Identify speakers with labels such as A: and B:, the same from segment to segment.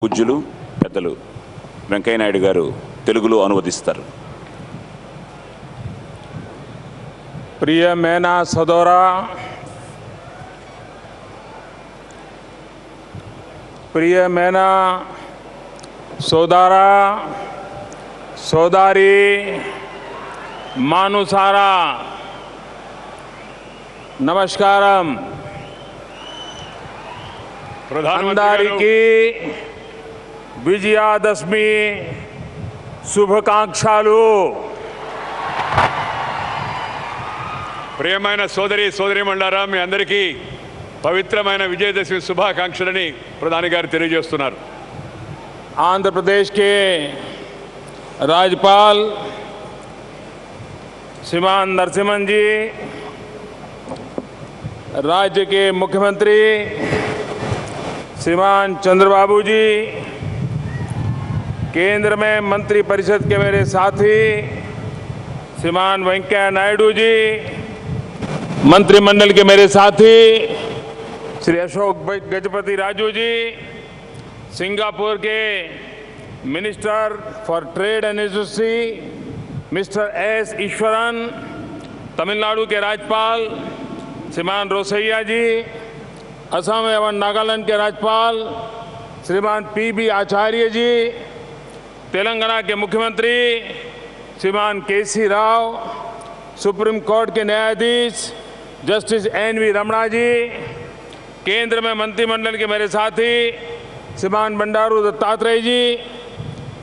A: పూజ్యులు పెద్దలు వెంకయ్య నాయుడు గారు తెలుగులో అనువదిస్తారు.
B: प्रिय मैना सदोरा, प्रिय मैना सोदारा, सोदारी, मानुसारा, नमस्कारम. अंधारी की विजयादशमी शुभकांक्षालु.
C: ప్రియమైన సోదరీమణులారా, మీ అందరికీ పవిత్రమైన విజయదశమి శుభాకాంక్షలని ప్రధాని గారు తెలియజేస్తున్నారు.
B: आंध्र प्रदेश के राज्यपाल श्रीमान नरसिम्हन जी, राज्य के मुख्यमंत्री श्रीमान चंद्रबाबू जी, केंद्र में मंत्री परिषद के मेरे साथी श्रीमान वेंकैया नायडू जी, मंत्रिमंडल के मेरे साथी श्री अशोक गजपति राजू जी, सिंगापुर के minister for trade and industry mister S Eswaran, Tamil Nadu के राज्यपाल श्रीमान रोसैया जी, असम एवं नागालैंड के राज्यपाल श्रीमान पी.बी. आचार्य जी, तेलंगाना के मुख्यमंत्री श्रीमान के.सी. राव, सुप्रीम कोर्ट के न्यायाधीश जस्टिस एन.वी. रमणा जी, केंद्र में मंत्रिमंडल के मेरे साथी श्रीमान बंडारू दत्तात्रेय जी,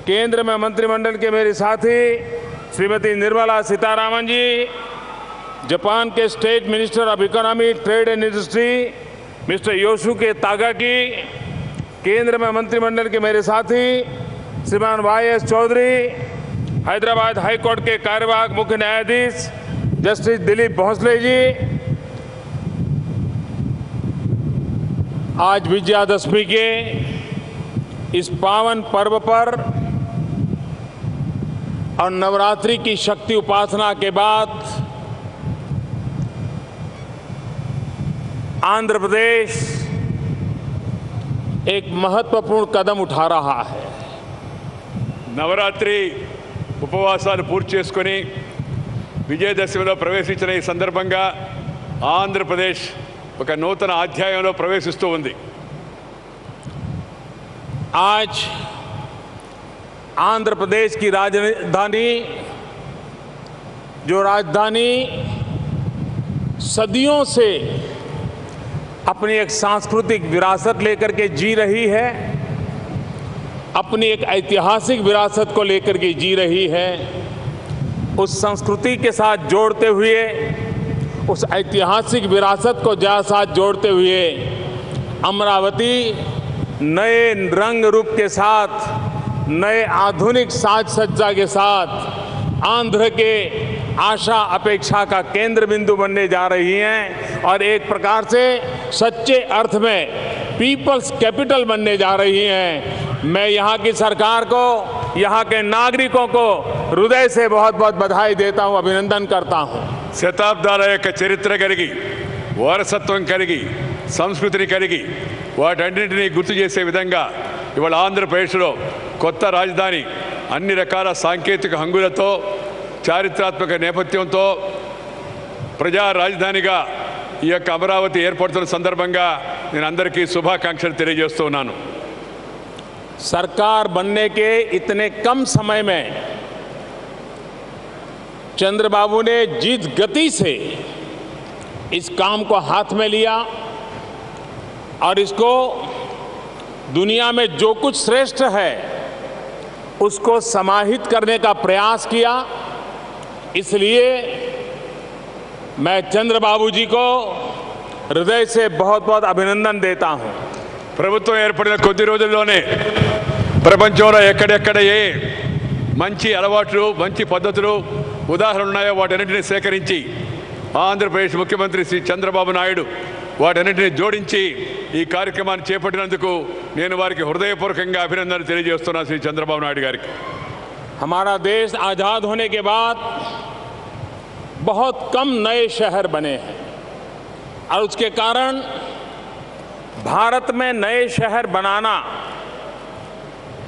B: केंद्र में मंत्रिमंडल के मेरे साथी श्रीमती निर्मला सीतारामन जी, जापान के state minister of economy, trade and industry mister Yosuke Takagi, केंद्र में मंत्रिमंडल के मेरे साथी श्रीमान वाई.एस. चौधरी, हैदराबाद हाई कोर्ट के कार्यवाहक मुख्य न्यायाधीश जस्टिस दिलीप भोसले जी. आज विजयादशमी के इस पावन पर्व पर और नवरात्रि की शक्ति उपासना के बाद आंध्र प्रदेश एक महत्वपूर्ण कदम उठा रहा है.
C: నవరాత్రి ఉపవాసాలు పూర్తి చేసుకొని విజయదశమిలో ప్రవేశించిన ఈ సందర్భంగా ఆంధ్రప్రదేశ్ ఒక నూతన అధ్యాయంలో ప్రవేశిస్తూ ఉంది.
B: आज आंध्र प्रदेश की राजधानी, जो राजधानी सदियों से अपनी एक सांस्कृतिक विरासत लेकर के जी रही है, अपनी एक ऐतिहासिक विरासत को लेकर के जी रही है, उस संस्कृति के साथ जोड़ते हुए, उस ऐतिहासिक विरासत को साथ जोड़ते हुए अमरावती नए रंग रूप के साथ, नए आधुनिक साज सज्जा के साथ आंध्र के आशा अपेक्षा का केंद्र बिंदु बनने जा रही हैं और एक प्रकार से सच्चे अर्थ में पीपल्स कैपिटल बनने जा रही हैं. मैं यहाँ की सरकार को, यहाँ के नागरिकों को हृदय से बहुत बहुत बधाई देता हूँ, अभिनंदन करता हूँ.
C: శతాబ్దాల యొక్క చరిత్ర కలిగి, వారసత్వం కలిగి, సంస్కృతిని కలిగి వాటన్నింటినీ గుర్తు చేసే విధంగా ఇవాళ ఆంధ్రప్రదేశ్లో కొత్త రాజధాని అన్ని రకాల సాంకేతిక హంగులతో, చారిత్రాత్మక నేపథ్యంతో ప్రజా రాజధానిగా ఈ యొక్క అమరావతి ఏర్పడుతున్న సందర్భంగా నేను అందరికీ శుభాకాంక్షలు తెలియజేస్తూ ఉన్నాను.
B: सरकार बनने के इतने कम समय में चंद्रबाबू ने जिस गति से इस काम को हाथ में लिया और इसको दुनिया में जो कुछ श्रेष्ठ है उसको समाहित करने का प्रयास किया, इसलिए मैं चंद्रबाबू जी को हृदय से बहुत बहुत अभिनंदन देता हूं.
C: ప్రభుత్వం ఏర్పడిన కొద్ది రోజుల్లోనే ప్రపంచంలో ఎక్కడెక్కడ ఏ మంచి అలవాట్లు, మంచి పద్ధతులు, ఉదాహరణలు ఉన్నాయో వాటన్నింటినీ సేకరించి ఆంధ్రప్రదేశ్ ముఖ్యమంత్రి శ్రీ చంద్రబాబు నాయుడు వాటన్నింటినీ జోడించి ఈ కార్యక్రమాన్ని చేపట్టినందుకు నేను వారికి హృదయపూర్వకంగా అభినందనలు తెలియజేస్తున్నాను. శ్రీ చంద్రబాబు నాయుడు గారికి.
B: हमारा देश आज़ाद होने के बाद बहुत कम नए शहर बने हैं और उसके कारण भारत में नए शहर बनाना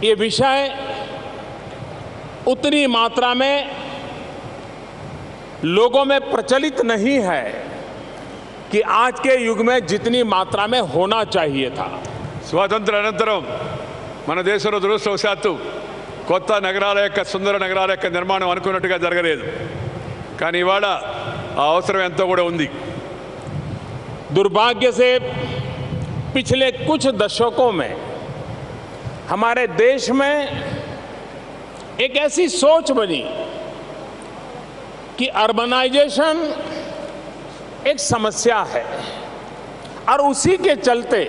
B: ये विषय उतनी मात्रा में लोगों में प्रचलित नहीं है कि आज के युग में जितनी मात्रा में होना चाहिए था।
C: స్వాతంత్ర అనంతరం మన దేశంలో దురదృష్టవశాత్తు కొత్త నగరాల యొక్క సుందర నగరాల యొక్క నిర్మాణం అనుకున్నట్టుగా జరగలేదు. కానీ ఇవాళ ఆ అవసరం ఎంతో కూడా ఉంది.
B: दुर्भाग्य से पिछले कुछ दशकों में हमारे देश में एक ऐसी सोच बनी कि अर्बनाइजेशन एक समस्या है और उसी के चलते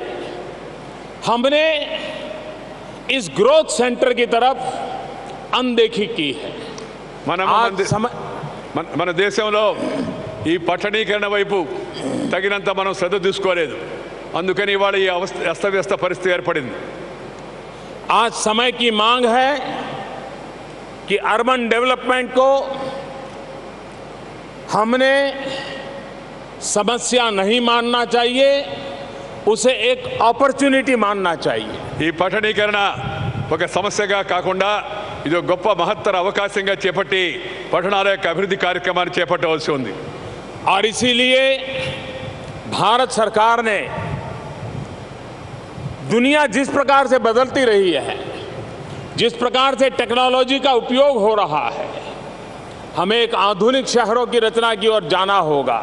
B: हमने इस ग्रोथ सेंटर की तरफ अनदेखी की है।
C: మన దేశంలో ఈ పట్టణీకరణ వైపు తగినంత మనం శ్రద్ధ తీసుకోలేదు. అందుకని ఇవాళ ఈ అస్తవ్యస్త పరిస్థితి ఏర్పడింది.
B: आज समय की मांग है कि अर्बन डेवलपमेंट को हमने समस्या नहीं मानना चाहिए, उसे एक अपॉर्चुनिटी मानना चाहिए।
C: ఈ పట్టణీకరణ ఒక సమస్యగా కాకుండా ఇది ఒక గొప్ప మహత్తర అవకాశంగా చేపట్టి పట్టణాల యొక్క అభివృద్ధి కార్యక్రమాన్ని చేపట్టవలసి ఉంది.
B: और इसीलिए भारत सरकार ने दुनिया जिस प्रकार से बदलती रही है, जिस प्रकार से टेक्नोलॉजी का उपयोग हो रहा है, हमें एक आधुनिक शहरों की रचना की ओर जाना होगा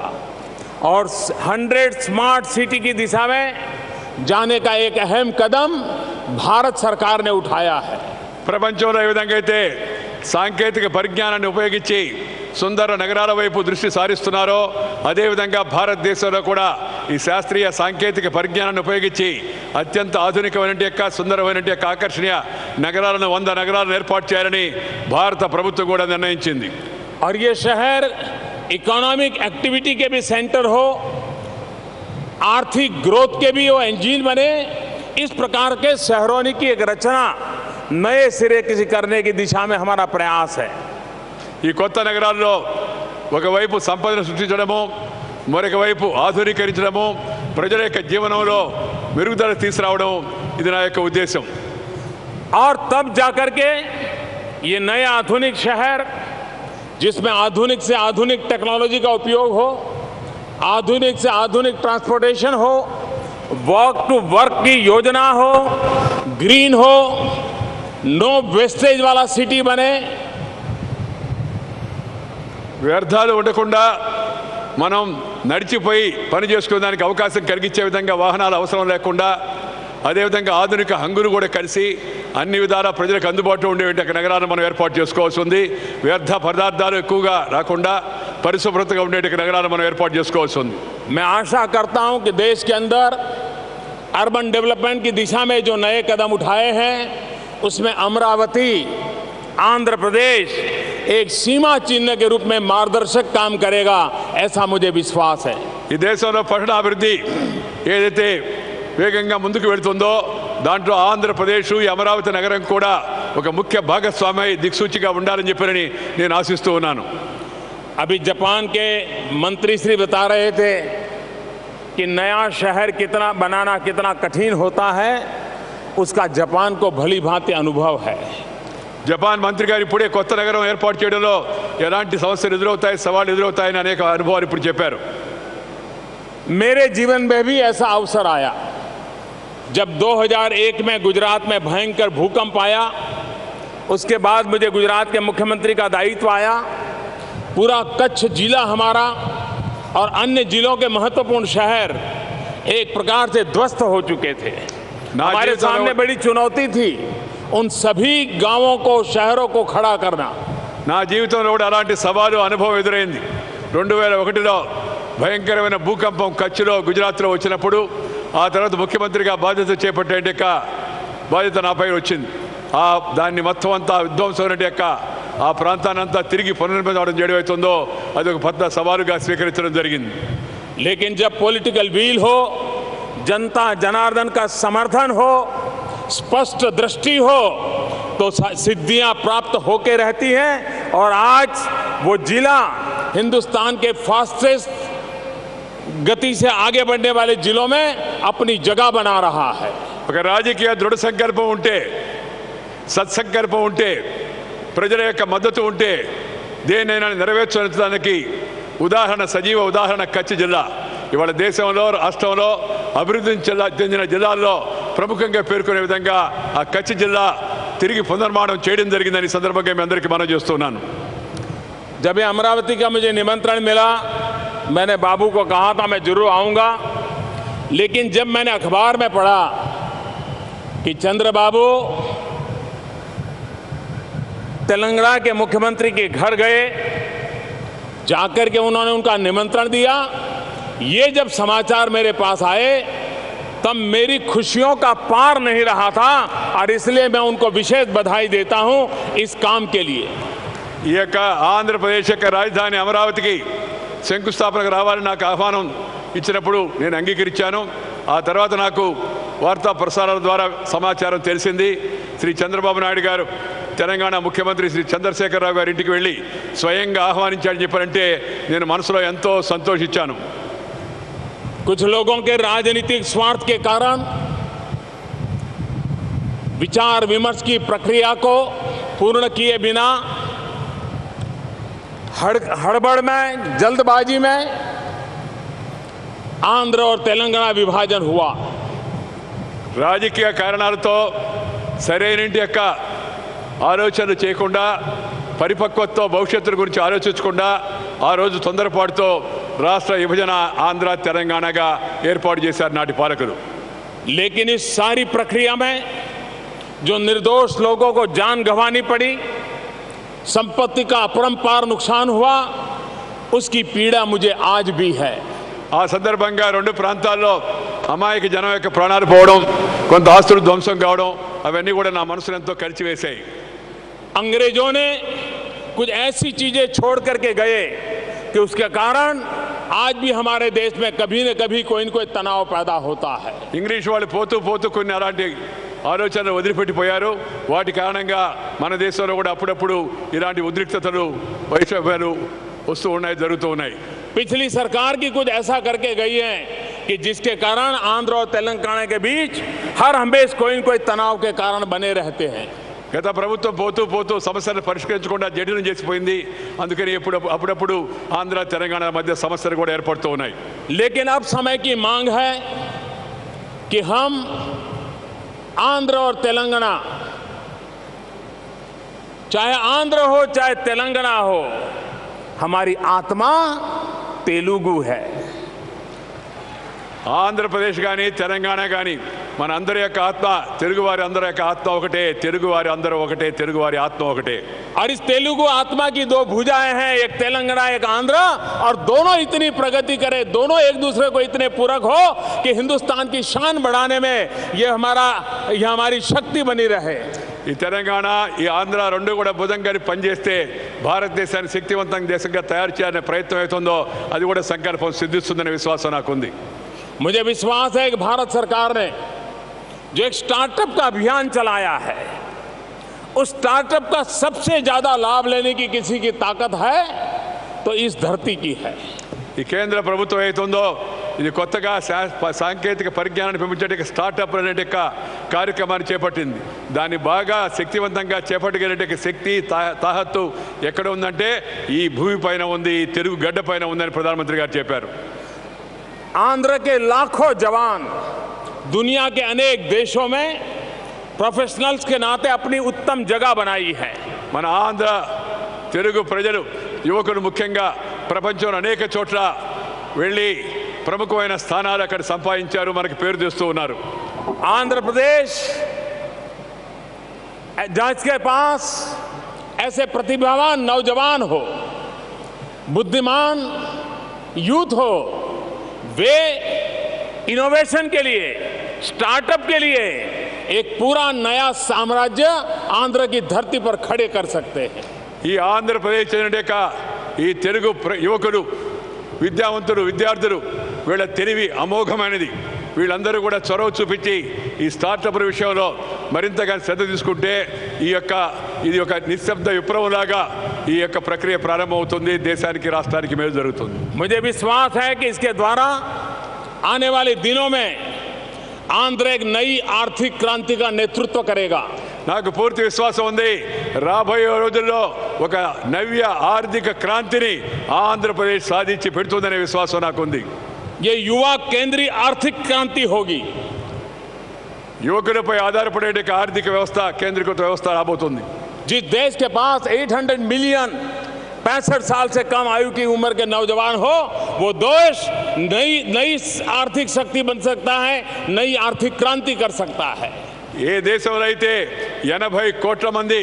B: और 100 स्मार्ट सिटी की दिशा में जाने का एक अहम कदम भारत सरकार ने उठाया है।
C: ప్రపంచంలో ఏ విధంగా అయితే సాంకేతిక పరిజ్ఞానాన్ని ఉపయోగించి సుందర నగరాల వైపు దృష్టి సారిస్తున్నారో అదేవిధంగా భారతదేశంలో కూడా ఈ శాస్త్రీయ సాంకేతిక పరిజ్ఞానాన్ని ఉపయోగించి అత్యంత ఆధునికమైన యొక్క సుందరమైన యొక్క ఆకర్షణీయ నగరాలను 100 నగరాలను ఏర్పాటు చేయాలని భారత ప్రభుత్వం కూడా నిర్ణయించింది.
B: और ये शहर इकोनॉमिक एक्टिविटी के भी सेंटर हो, आर्थिक ग्रोथ के भी वो इंजन बने, इस प्रकार के शहरों की एक रचना नए सिरे किसी करने की दिशा में हमारा प्रयास है।
C: ఈ కొత్త నగరాల్లో ఒకవైపు సంపదను సృష్టించడము, మరొక వైపు ఆధునీకరించడము, ప్రజల యొక్క జీవనంలో మెరుగుదల తీసుకురావడం ఇది నా యొక్క ఉద్దేశం.
B: और तब जाकर के ये नया आधुनिक शहर जिसमें आधुनिक से आधुनिक टेक्नोलॉजी का उपयोग हो, आधुनिक से आधुनिक ट्रांसपोर्टेशन हो, वर्क टू वर्क की योजना हो, ग्रीन हो, नो वेस्टेज वाला सिटी बने।
C: వ్యర్థాలు ఉండకుండా మనం నడిచిపోయి పని చేసుకునేదానికి అవకాశం కలిగించే విధంగా వాహనాలు అవసరం లేకుండా అదేవిధంగా ఆధునిక హంగులు కూడా కలిసి అన్ని విధాల ప్రజలకు అందుబాటులో ఉండేటువంటి నగరాలను మనం ఏర్పాటు చేసుకోవాల్సి ఉంది. వ్యర్థ పదార్థాలు ఎక్కువగా రాకుండా పరిశుభ్రతగా ఉండేటువంటి నగరాలను మనం ఏర్పాటు చేసుకోవాల్సి ఉంది.
B: मैं आशा करता हूं कि देश के अंदर अर्बन डेवलपमेंट की दिशा में जो नए कदम उठाए हैं उसमें अमरावती, आंध्र प्रदेश एक सीमा चिन्ह के रूप में मार्गदर्शक काम करेगा, ऐसा मुझे विश्वास है।
C: ఈ దేశంలో పట్టణాభివృద్ధి ఏదైతే వేగంగా ముందుకు వెళుతుందో దాంట్లో ఆంధ్రప్రదేశ్ ఈ అమరావతి నగరం కూడా ఒక ముఖ్య భాగస్వామి దిక్సూచిగా ఉండాలని చెప్పని నేను ఆశిస్తూ ఉన్నాను.
B: अभी जापान के मंत्री श्री बता रहे थे कि नया शहर कितना बनाना कितना कठिन होता है, उसका जापान को भली भांति अनुभव है।
C: జపాన్ మంత్రి గారు ఇప్పుడే కొత్త నగరం ఏర్పాటు చేయడంలో ఎలాంటి సమస్యలు ఎదురవుతాయి, సవాళ్ళు ఎదురవుతాయని అనేక అనుభవాలు ఇప్పుడు చెప్పారు.
B: मेरे जीवन में भी ऐसा अवसर आया जब 2001 में गुजरात में भयंकर भूकंप आया। उसके बाद मुझे गुजरात के मुख्यमंत्री का दायित्व आया। पूरा कच्छ जिला हमारा और अन्य जिलों के महत्वपूर्ण शहर एक प्रकार से ध्वस्त हो चुके थे। हमारे सामने बड़ी चुनौती थी उन सभी गांवों को, शहरों को खड़ा करना।
C: నా జీవితంలో కూడా అలాంటి సవాలు అనుభవం ఎదురైంది. 2001లో భయంకరమైన భూకంపం కచ్లో గుజరాత్లో వచ్చినప్పుడు ఆ తర్వాత ముఖ్యమంత్రిగా బాధ్యత చేపట్టే బాధ్యత నాపై వచ్చింది. దాన్ని మొత్తం అంతా విధ్వంసం యొక్క ఆ ప్రాంతాన్ని అంతా తిరిగి పునర్నిర్మాణం చేయడం అవుతుందో అది ఒక పెద్ద సవాలుగా స్వీకరించడం జరిగింది.
B: लेकिन जब पॉलिटिकल व्हील हो, जनता जनार्दन का समर्थन हो, स्पष्ट दृष्टि हो, तो सिद्धियां प्राप्त होके रहती हैं। और आज वो जिला हिंदुस्तान के फास्टेस्ट गति से आगे बढ़ने वाले जिलों में अपनी जगह बना रहा है।
C: ఒక రాజకీయ దృఢ సంకల్పం ఉంటే సత్సంకల్పం ఉంటే, ప్రజల యొక్క మద్దతు ఉంటే దేన్నైనా నెరవేర్చడానికి ఉదాహరణ, సజీవ ఉదాహరణ కచ్ జిల్లా. ఇవాళ దేశంలో, రాష్ట్రంలో అభివృద్ధి చెందిన జిల్లాల్లో ప్రముఖంగా పేర్కొనే విధంగా ఆ కచ్ జిల్లా తిరిగి పునర్నిర్మాణం చేయడం జరిగిందని సందర్భంగా మీ అందరికీ మనం చేస్తున్నాను.
B: जब ये अमरावती का मुझे निमंत्रण मिला, मैंने बाबू को कहा था मैं जरूर आऊंगा, लेकिन जब मैंने अखबार में पढ़ा कि चंद्रबाबू तेलंगाना के मुख्यमंत्री के घर गए, जाकर के उन्होंने उनका निमंत्रण दिया, ये जब समाचार मेरे पास आए तब मेरी खुशियों का पार नहीं रहा था, और इसलिए मैं उनको विशेष बधाई देता हूं इस काम के लिए.
C: ఈ యొక్క ఆంధ్రప్రదేశ్ యొక్క రాజధాని అమరావతికి శంకుస్థాపనకు రావాలని నాకు ఆహ్వానం ఇచ్చినప్పుడు నేను అంగీకరించాను. ఆ తర్వాత నాకు వార్తా ప్రసారాల ద్వారా సమాచారం తెలిసింది. శ్రీ చంద్రబాబు నాయుడు గారు తెలంగాణ ముఖ్యమంత్రి శ్రీ చంద్రశేఖరరావు గారి ఇంటికి వెళ్ళి స్వయంగా ఆహ్వానించాడని చెప్పారంటే నేను మనసులో ఎంతో సంతోషించాను.
B: कुछ लोगों के राजनीतिक स्वार्थ के कारण विचार विमर्श की प्रक्रिया को पूर्ण किए बिना हड़बड़ में, जल्दबाजी में आंध्र और तेलंगाना विभाजन हुआ.
C: రాజకీయ కారణాలతో సరైనటి యొక్క ఆలోచనలు చేయకుండా, పరిపక్వతతో భవిష్యత్తు గురించి ఆలోచించకుండా ఆ రోజు తొందరపాటుతో రాష్ట్ర విభజన ఆంధ్ర తెలంగాణగా ఏర్పాటు చేశారు నాటి పాలకులు.
B: लेकिन इस सारी प्रक्रिया में जो निर्दोष लोगों को जान गंवानी पड़ी, संपत्ति का अपरंपार नुकसान हुआ, उसकी पीड़ा मुझे आज भी है.
C: ఆ సందర్భంగా రెండు ప్రాంతాల్లో అమాయక జనం యొక్క ప్రాణాలు పోవడం, కొంత ఆస్తులు ధ్వంసం కావడం, అవన్నీ కూడా నా మనసును ఎంతో కలిచివేశాయి.
B: अंग्रेजों ने कुछ ऐसी चीजें छोड़ करके गए कि उसके कारण आज भी हमारे देश में कभी न कभी कोई न कोई तनाव पैदा होता है.
C: ఇంగ్లీష్ వాళ్ళు పోతూ పోతూ కొన్ని అలాంటి ఆలోచనలు వదిలిపెట్టిపోయారు. వాటి కారణంగా మన దేశంలో కూడా అప్పుడప్పుడు ఇలాంటి ఉద్రిక్తతలు, వైషమ్యాలు వస్తూ ఉన్నాయి, జరుగుతూ ఉన్నాయి.
B: पिछली सरकार की कुछ ऐसा करके गई है कि जिसके कारण आंध्र और तेलंगाना के बीच हर हमेशा कोई न कोई तनाव के कारण बने रहते हैं.
C: గత ప్రభుత్వం పోతూ పోతూ సమస్యలను పరిష్కరించకుండా జటిలం చేసిపోయింది. అందుకని అప్పుడప్పుడు ఆంధ్ర తెలంగాణ మధ్య సమస్యలు కూడా ఏర్పడుతూ ఉన్నాయి.
B: लेकिन अब समय की मांग है कि हम आंध्र और तेलंगाना, चाहे आंध्र हो चाहे तेलंगाना हो, हमारी आत्मा तेलुगु है.
C: ఆంధ్రప్రదేశ్ కానీ తెలంగాణ కానీ మన అందరి యొక్క ఆత్మ, తెలుగువారి అందరి యొక్క ఆత్మ ఒకటే, తెలుగువారి అందరూ ఒకటే, తెలుగువారి ఆత్మ ఒకటే.
B: और इस तेलुगु आत्मा की दो भुजाएं हैं, एक तेलंगाना एक आंध्र, और दोनों इतनी प्रगति करें, दोनों एक दूसरे को इतने पूरक हो कि हिंदुस्तान की शान बढ़ाने में ये हमारी शक्ति बनी रहे.
C: ఈ తెలంగాణ, ఈ ఆంధ్ర రెండు కూడా భుజంగా పనిచేస్తే భారతదేశాన్ని శక్తివంతంగా దేశంగా తయారు చేయాలనే ప్రయత్నం అవుతుందో అది కూడా సంకల్పం సిద్ధిస్తుందనే విశ్వాసం నాకుంది.
B: मुझे विश्वास है कि भारत सरकार ने जो एक स्टार्टअप का अभियान चलाया है, उस स्टार्टअप का सबसे ज्यादा लाभ लेने की किसी की ताकत है तो इस धरती की है.
C: ఈ కేంద్ర ప్రభుత్వం ఏతుందో ఇది కొత్తగా సాంకేతిక పరిజ్ఞానాన్ని పెంచేట స్టార్టప్ అనే కార్యక్రమాన్ని చేపట్టింది. దాన్ని బాగా శక్తివంతంగా చేపట్టగలిగే శక్తి, తాహత్తు ఎక్కడ ఉందంటే ఈ భూమి పైన ఉంది, ఈ తెలుగు గడ్డ పైన ఉందని ప్రధానమంత్రి గారు చెప్పారు.
B: आंध्र के लाखों जवान दुनिया के अनेक देशों में प्रोफेशनल्स के नाते अपनी उत्तम जगह बनाई है.
C: మన ఆంధ్ర తెలుగు ప్రజలు, యువకులు ముఖ్యంగా ప్రపంచంలో అనేక చోట్ల వెళ్ళి ప్రముఖమైన స్థానాలు అక్కడ సంపాదించారు, మనకి పేరు తెస్తూ ఉన్నారు.
B: आंध्र प्रदेश जिसके पास ऐसे प्रतिभावान नौजवान हो, बुद्धिमान यूथ हो, वे इनोवेशन के लिए, स्टार्टअप के लिए एक पूरा नया साम्राज्य आंध्र की धरती पर खड़े कर सकते हैं.
C: ఈ ఆంధ్రప్రదేశ్ చెందిన ఈ తెలుగు యువకులు, విద్యావంతులు, విద్యార్థులు, వీళ్ళ తెలివి అమోఘమైనది. వీళ్ళందరూ కూడా చొరవ చూపించి ఈ స్టార్టప్ల విషయంలో మరింతగా శ్రద్ధ తీసుకుంటే ఇది ఒక నిశ్శబ్ద విప్లవంలాగా ఈ యొక్క ప్రక్రియ ప్రారంభమవుతుంది. దేశానికి, రాష్ట్రానికి మేలు జరుగుతుంది.
B: मुझे विश्वास है कि इसके द्वारा आने वाले दिनों में आंध्र एक नई आर्थिक क्रांति का नेतृत्व करेगा.
C: నాకు పూర్తి విశ్వాసం ఉంది రాబోయే రోజుల్లో ఒక నవ్య ఆర్థిక క్రాంతిని ఆంధ్రప్రదేశ్ సాధించి పెడుతుందనే విశ్వాసం నాకుంది.
B: ये युवा केंद्रीय आर्थिक क्रांति होगी.
C: యువకులపై ఆధారపడే ఆర్థిక వ్యవస్థ కేంద్రీకృత వ్యవస్థ రాబోతుంది.
B: जिस देश के पास 800 मिलियन 65 साल से कम आयु की उम्र के नौजवान हो, वो देश नई आर्थिक शक्ति बन सकता है, नई आर्थिक क्रांति कर सकता है.
C: ఏ దేశంలో అయితే 80 కోట్ల మంది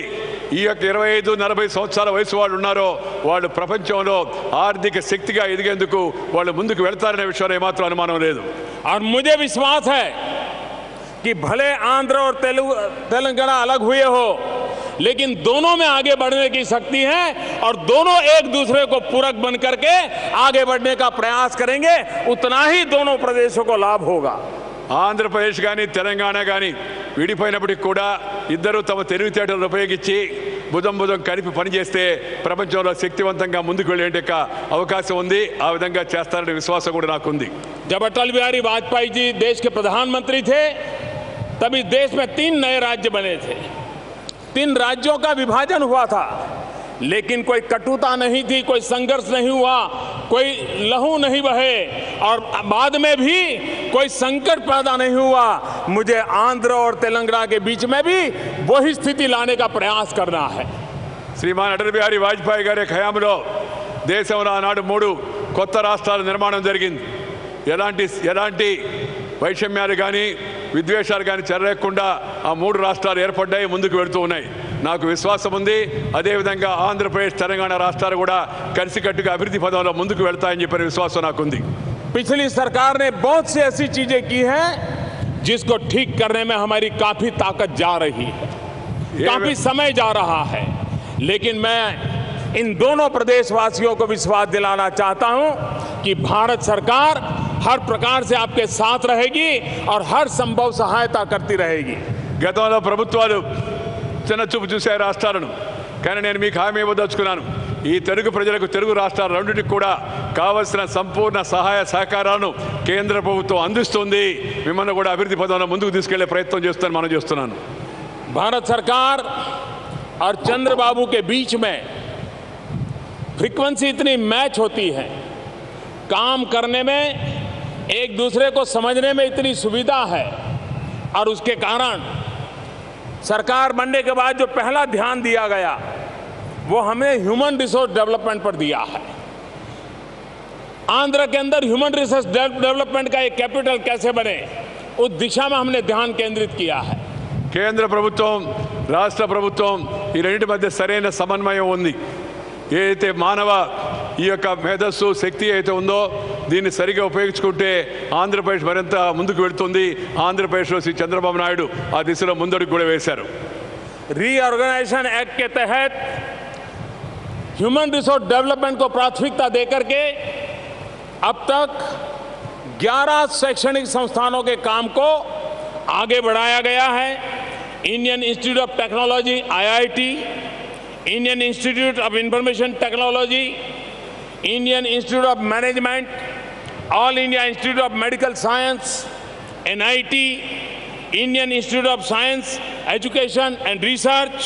C: ఈ యొక్క 25-40 సంవత్సరాల వయసు వాళ్ళు ఉన్నారో వాళ్ళు ప్రపంచంలో ఆర్థిక శక్తిగా ఎదిగేందుకు వాళ్ళు ముందుకు వెళ్తారనే విషయంలో ఏమాత్రం అనుమానం లేదు.
B: और मुझे विश्वास है कि भले आंध्र और तेलंगाना अलग हुए हो, लेकिन दोनों में आगे बढ़ने की शक्ति है और दोनों एक दूसरे को पूरक बन करके आगे बढ़ने का प्रयास करेंगे. उतना ही दोनों प्रदेशों को लाभ होगा.
C: ఆంధ్రప్రదేశ్ కానీ తెలంగాణ కానీ విడిపోయినప్పటికీ కూడా ఇద్దరు తమ తెలివితేటలను ఉపయోగించి భుజం కలిపి పనిచేస్తే ప్రపంచంలో శక్తివంతంగా ముందుకు వెళ్ళే అవకాశం ఉంది. ఆ విధంగా చేస్తారనే విశ్వాసం కూడా నాకుంది.
B: जब अटल बिहारी वाजपेयी जी देश के प्रधानमंत्री थे, तब इस देश में 3 नए राज्य बने थे. 3 राज्यों का विभाजन हुआ था, लेकिन कोई कटुता नहीं थी, कोई संघर्ष नहीं हुआ, कोई लहू नहीं बहे और बाद में भी कोई संकट पैदा नहीं हुआ. मुझे आंध्र और तेलंगाना के बीच में भी वही स्थिति लाने का प्रयास करना है.
C: శ్రీమాన్ అటల్ బిహారీ వాజ్పేయి గారి హయాంలో దేశంలో ఆనాడు 3 కొత్త రాష్ట్రాల నిర్మాణం జరిగింది. ఎలాంటి వైషమ్యాలు కానీ విద్వేషాలు కానీ చెరలేకుండా ఆ 3 రాష్ట్రాలు ఏర్పడ్డాయి, ముందుకు వెళుతూ ఉన్నాయి. నాకు విశ్వాసం ఉంది అదేవిధంగా ఆంధ్రప్రదేశ్ తెలంగాణ రాష్ట్రాలు కూడా కలిసికట్టుగా అభివృద్ధి పదంలో ముందుకు వెళ్తాయని చెప్పిన విశ్వాసం నాకుంది.
B: पिछली सरकार ने बहुत सी ऐसी चीजें की हैं जिसको ठीक करने में हमारी काफी ताकत जा रही है, काफी समय जा रहा है. लेकिन मैं इन दोनों प्रदेशवासियों को विश्वास दिलाना चाहता हूं कि भारत सरकार हर प्रकार से आपके साथ रहेगी और हर संभव सहायता करती रहेगी.
C: గతంలో ప్రభుత్వాలు చిన్నచూపు చూసే రాష్ట్రాలను, కానీ నేను మీకు హామీ ఇవ్వదలుచుకున్నాను ఈ తెలుగు ప్రజలకు తెలుగు రాష్ట్రాల రెండింటికి కూడా కావలసిన సంపూర్ణ సహాయ సహకారాలను కేంద్ర ప్రభుత్వం అందిస్తుంది. మిమ్మల్ని కూడా అభివృద్ధి పదంలో ముందుకు తీసుకెళ్లే ప్రయత్నం చేస్తాను మనం చేస్తున్నాను.
B: भारत सरकार और चंद्रबाबू के बीच में फ्रीक्वेंसी इतनी मैच होती है, काम करने में एक दूसरे को समझने में इतनी सुविधा है और उसके कारण सरकार बनने के बाद जो पहला ध्यान दिया गया वो हमें ह्यूमन रिसोर्स डेवलपमेंट पर दिया है. आंध्र के अंदर ह्यूमन रिसोर्स डेवलपमेंट का एक कैपिटल कैसे बने, उस दिशा में हमने ध्यान केंद्रित किया है.
C: కేంద్ర ప్రభుత్వం రాష్ట్ర ప్రభుత్వం ఈ రెండింటి మధ్య సరైన సమన్వయం ఉంది. ఏదైతే మానవ ఈ యొక్క మేధస్సు శక్తి అయితే ఉందో దీన్ని సరిగా ఉపయోగించుకుంటే ఆంధ్రప్రదేశ్ మరింత ముందుకు వెళ్తుంది. ఆంధ్రప్రదేశ్లో శ్రీ చంద్రబాబు నాయుడు ఆ దిశలో ముందడుగు కూడా వేశారు.
B: रीऑर्गेनाइजेशन एक्ट के तहत ह्यूमन रिसोर्स डेवलपमेंट को प्राथमिकता देकर के अब तक 11 शैक्षणिक संस्थानों के काम को आगे बढ़ाया गया है. Indian institute of technology IIT, Indian institute of information technology, Indian institute of management, all India institute of medical science NIT, Indian institute of science education and research,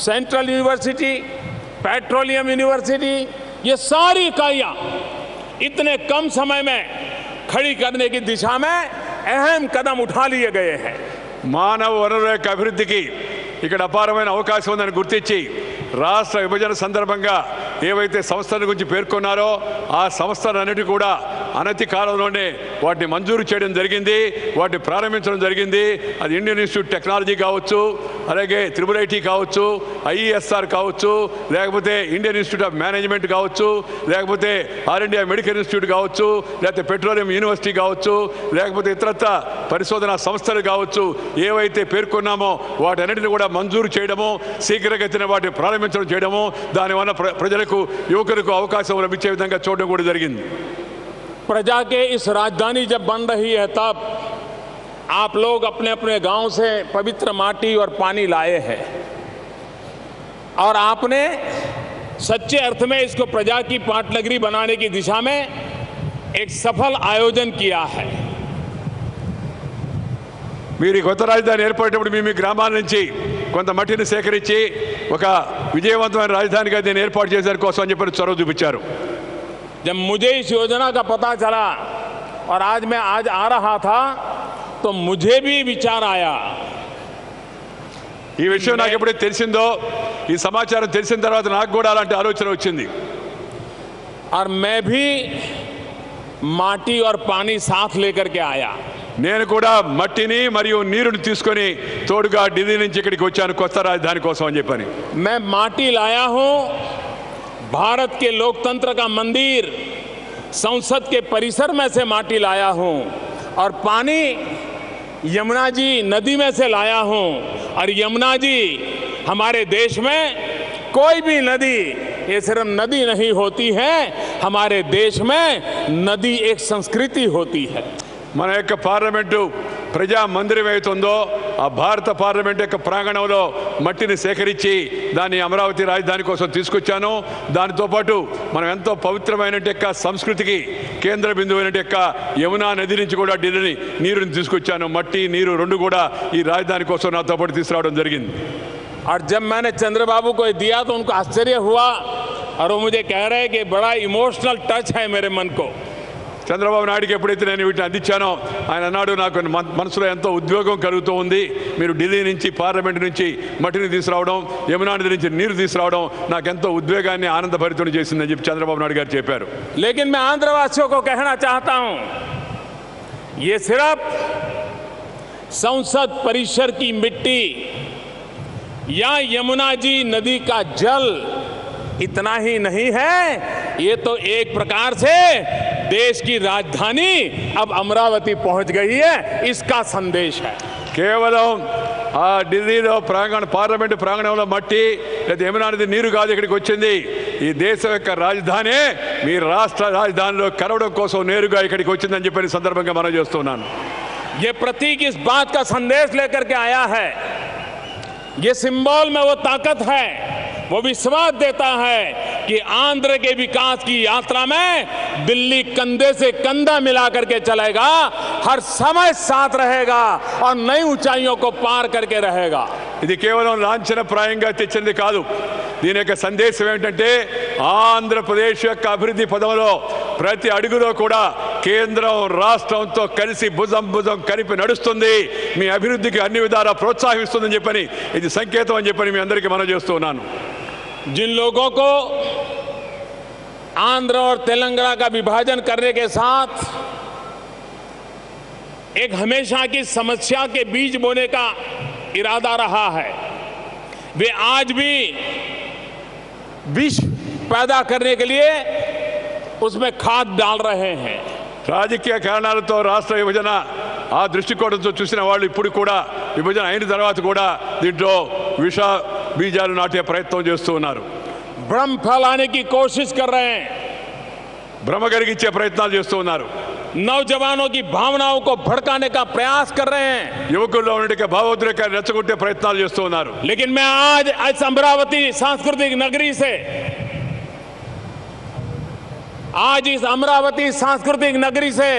B: central university, petroleum university, ये सारी इकाइयाँ इतने कम समय में खड़ी करने की दिशा में अहम कदम उठा लिए गए हैं.
C: మానవ వనరుల యొక్క అభివృద్ధికి ఇక్కడ అపారమైన అవకాశం ఉందని గుర్తించి రాష్ట్ర విభజన సందర్భంగా ఏవైతే సంస్థల గురించి పేర్కొన్నారో ఆ సంస్థలన్నిటి కూడా అనతి కాలంలోనే వాటిని మంజూరు చేయడం జరిగింది, వాటిని ప్రారంభించడం జరిగింది. అది ఇండియన్ ఇన్స్టిట్యూట్ టెక్నాలజీ కావచ్చు, అలాగే IIIT కావచ్చు, IESR కావచ్చు, లేకపోతే ఇండియన్ ఇన్స్టిట్యూట్ ఆఫ్ మేనేజ్మెంట్ కావచ్చు, లేకపోతే ఆల్ ఇండియా మెడికల్ ఇన్స్టిట్యూట్ కావచ్చు, లేకపోతే పెట్రోలియం యూనివర్సిటీ కావచ్చు, లేకపోతే ఇతరత్ర పరిశోధనా సంస్థలు కావచ్చు, ఏవైతే పేర్కొన్నామో వాటన్నిటిని కూడా మంజూరు చేయడము, శీఘ్రగతిన వాటిని ప్రారంభించడం చేయడము, దానివల్ల ప్రజలకు యువకులకు అవకాశం లభించే విధంగా చూడడం కూడా జరిగింది.
B: प्रजा के इस राजधानी जब बन रही है तब आप लोग अपने अपने गांव से पवित्र माटी और पानी लाए हैं और आपने सच्चे अर्थ में इसको प्रजा की पाटनगरी बनाने की दिशा में एक सफल आयोजन किया है.
C: మీరు కొత్త రాజధాని ఏర్పడేటప్పుడు మీ గ్రామాల నుంచి కొంత మట్టిని సేకరించి ఒక విజయవంతమైన రాజధానిగా దీన్ని ఏర్పాటు చేసే కోసం అని చెప్పి చొరవ చూపించారు.
B: जब मुझे इस योजना का पता चला और आज मैं आ रहा था तो मुझे भी विचार आया.
C: ఈ విషయం నాకు ఎప్పుడైతే తెలిసిందో, ఈ సమాచారం తెలిసిన తర్వాత నాకు కూడా అలాంటి ఆలోచన వచ్చింది.
B: और मैं भी माटी और पानी साथ लेकर के आया.
C: నేను కూడా మట్టిని మరియు నీరుని తీసుకొని తోడుగా ఢిల్లీ నుంచి ఇక్కడికి వచ్చాను కొత్త రాజధాని కోసం అని చెప్పని.
B: मैं माटी लाया हूं, भारत के लोकतंत्र का मंदिर संसद के परिसर में से माटी लाया हूं और पानी यमुना जी नदी में से लाया हूं. और यमुना जी हमारे देश में कोई भी नदी ये सिर्फ नदी नहीं होती है, हमारे देश में नदी एक संस्कृति होती है.
C: మన యొక్క పార్లమెంటు ప్రజా మందిరం అవుతుందో ఆ భారత పార్లమెంట్ యొక్క ప్రాంగణంలో మట్టిని సేకరించి దాన్ని అమరావతి రాజధాని కోసం తీసుకొచ్చాను. దానితో పాటు మనం ఎంతో పవిత్రమైన యొక్క సంస్కృతికి కేంద్ర బిందువైన యొక్క యమునా నది నుంచి కూడా ఢిల్లీ నీరుని తీసుకొచ్చాను. మట్టి నీరు రెండు కూడా ఈ రాజధాని కోసం నాతో పాటు తీసుకురావడం జరిగింది.
B: और जब मैंने चंद्रबाबू को दिया तो उनको आश्चर्य हुआ और वो मुझे कह रहे हैं कि बड़ा इमोशनल टच है मेरे मन को.
C: చంద్రబాబు నాయుడుకి ఎప్పుడైతే నేను వీటిని అందించానో ఆయన అన్నాడు, నాకు మనసులో ఎంతో ఉద్వేగం కలుగుతూ ఉంది. మీరు ఢిల్లీ నుంచి పార్లమెంట్ నుంచి మట్టిని తీసుకురావడం, యమునా నది నుంచి నీరు తీసుకురావడం నాకు ఎంతో ఉద్వేగాన్ని ఆనందభరితుని చేసిందని చెప్పి చంద్రబాబు నాయుడు గారు చెప్పారు.
B: लेकिन मैं आंध्रवासियों को कहना चाहता हूं, ये सिर्फ संसद परिसर की मिट्टी या यमुना जी नदी का जल इतना ही नहीं है, ये तो एक प्रकार से देश की राजधानी अब अमरावती पहुंच गई है, इसका संदेश है.
C: కేవలం ఆ ఢిల్లీలో పార్లమెంటు ప్రాంగణంలో మట్టి లేదా యమునా నది నీరు కాదు ఇక్కడికి వచ్చింది. ఈ దేశం యొక్క రాజధాని మీ రాష్ట్ర రాజధానిలో కలవడం కోసం నేరుగా ఇక్కడికి వచ్చిందని చెప్పి సందర్భంగా మనం చేస్తున్నాను.
B: ये प्रतीक इस बात का संदेश लेकर के आया है, ये सिंबल में वो ताकत है, वो विश्वास देता है कि आंध्र के विकास की यात्रा में दिल्ली कंधे से कंधा मिला करके चलेगा, हर समय साथ रहेगा और नई ऊंचाइयों को पार करके रहेगा.
C: ఇది కేవలం లాంఛనప్రాయంగా తెచ్చింది కాదు. దీని యొక్క సందేశం ఏమిటంటే ఆంధ్రప్రదేశ్ యొక్క అభివృద్ధి పదంలో ప్రతి అడుగులో కూడా కేంద్రం రాష్ట్రంతో కలిసి భుజం భుజం కలిపి నడుస్తుంది, మీ అభివృద్ధికి అన్ని విధాలా ప్రోత్సహిస్తుందని చెప్పని ఇది సంకేతం అని చెప్పని మీ అందరికీ మనం చేస్తున్నాను.
B: जिन लोगों को आंध्र और तेलंगाना का विभाजन करने के साथ एक हमेशा की समस्या के बीज बोने का इरादा रहा है, वे आज भी विष पैदा करने के लिए उसमें खाद डाल रहे हैं.
C: రాజకీయ కారణాలతో రాష్ట్ర విభజన ఆ దృష్టికోణంతో చూసిన వాళ్ళు ఇప్పుడు కూడా విభజన అయిన తర్వాత కూడా దీంట్లో విష బీజాలు నాటే ప్రయత్నం చేస్తూ ఉన్నారు.
B: भ्रम फैलाने की कोशिश कर रहे हैं,
C: భ్రమ కలిగించే ప్రయత్నాలు చేస్తూ ఉన్నారు.
B: नौजवानों की भावनाओं को भड़काने का प्रयास कर रहे हैं.
C: యువకుల్లో ఉండే భావోద్రేకాన్ని రెచ్చగొట్టే ప్రయత్నాలు చేస్తూ ఉన్నారు.
B: लेकिन मैं आज अमरावती सांस्कृतिक नगरी से आज इस अमरावती सांस्कृतिक नगरी से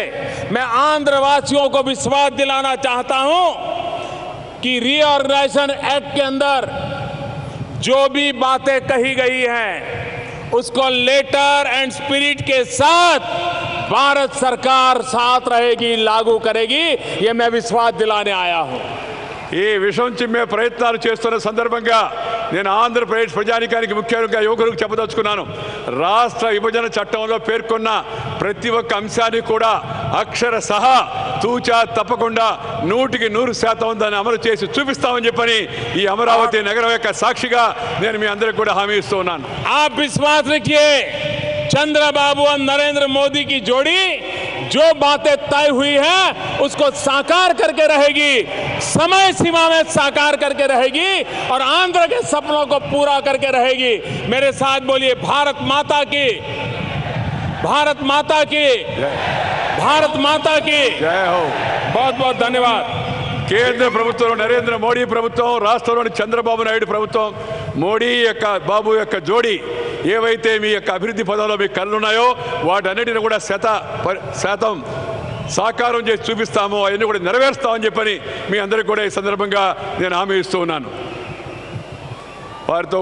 B: मैं आंध्रवासियों को विश्वास दिलाना चाहता हूं कि रीऑर्गेनाइजेशन एक्ट के अंदर जो भी बातें कही गई हैं उसको लेटर एंड स्पिरिट के साथ भारत सरकार साथ रहेगी, लागू करेगी, ये मैं विश्वास दिलाने आया हूं.
C: ఈ విషయం చిమ్మే ప్రయత్నాలు చేస్తున్న సందర్భంగా నేను ఆంధ్రప్రదేశ్ ప్రజానికానికి ముఖ్యంగా యువకులకు చెప్పదలుచుకున్నాను. రాష్ట్ర విభజన చట్టంలో పేర్కొన్న ప్రతి ఒక్క అంశాన్ని కూడా అక్షర సహా తూచా తప్పకుండా 100% దాన్ని అమలు చేసి చూపిస్తామని చెప్పని ఈ అమరావతి నగరం యొక్క సాక్షిగా నేను మీ అందరికీ కూడా హామీ ఇస్తూ ఉన్నాను.
B: आप विश्वास रखिए, चंद्रबाबू और नरेंद्र मोदी की जोड़ी जो बातें तय हुई है उसको साकार करके रहेगी, समय सीमा में साकार करके रहेगी और आंध्र के सपनों को पूरा करके रहेगी. मेरे साथ बोलिए, भारत माता की, भारत माता की, भारत माता की
C: జై హో.
B: बहुत बहुत धन्यवाद.
C: కేంద్ర ప్రభుత్వంలో నరేంద్ర మోడీ ప్రభుత్వం, రాష్ట్రంలోని చంద్రబాబు నాయుడు ప్రభుత్వం, మోడీ యొక్క బాబు యొక్క జోడీ ఏవైతే మీ యొక్క అభివృద్ధి పదంలో మీ కళ్ళున్నాయో వాటన్నిటిని కూడా శాతం సాకారం చేసి చూపిస్తాము, అవన్నీ కూడా నెరవేరుస్తామని చెప్పని మీ అందరికీ కూడా ఈ సందర్భంగా నేను హామీ ఇస్తూ ఉన్నాను. వారితో